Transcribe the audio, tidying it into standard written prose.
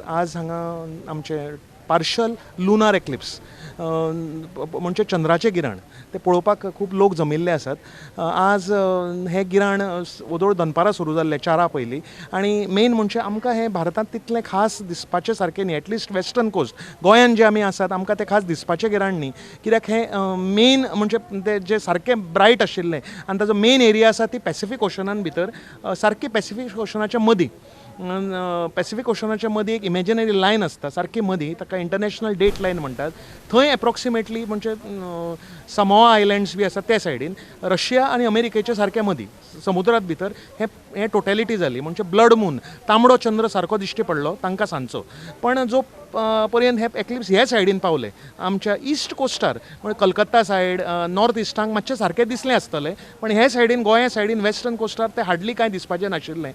आज हांगा आमचे पार्शल लुनार एक्लिप्स म्हणजे चंद्राचे गिराण ते पळोवपाक खूब लोक जमिल्ले आसात। आज हे गिराण वदोळ दनपारां सुरू जाल्ले 4 पयलीं आनी मेन म्हणजे आमकां हे भारतांत तितलें खास दिसपाचें सारकें न्ही। एटलिस्ट वेस्टर्न कोस्ट गोंयान जे आमी आसात आमकां ते खास दिसपाचें गिराण न्ही, कित्याक हे मेन म्हणजे ते जे सारकें ब्रायट आशिल्लें आनी ताजो मेन एरिया आसा ती पॅसिफीक ओशनान भितर सारकी पॅसिफीक ओशनाच्या मदीं पॅसिफीक ओशनाच्या मदीं एक इमॅजिनरी लायन आसता सारकी मदीं, ताका इंटरनॅशनल डेट लायन म्हणटात। थंय एप्रॉक्सिमेटली म्हणजे समोआ आयलँड्स बी आसात ते सायडीन रशिया आनी अमेरिकेच्या सारक्या मदीं समुद्रांत भितर हे टोटॅलिटी जाली। म्हणजे ब्लड मून तांबडो चंद्र सारको दिश्टी पडलो तांकां सांजचो। पण जो पर्यंत हे एक्लिप्स हे सायडीन पावले आमच्या ईस्ट कोस्टार म्हणजे कलकत्ता सायड नॉर्थ इस्टांक मातशें सारकें दिसलें आसतलें, पण हे सायडीन गोंया सायडीन वेस्टर्न कोस्टार ते हार्डली कांय दिसपाचें नाशिल्लें।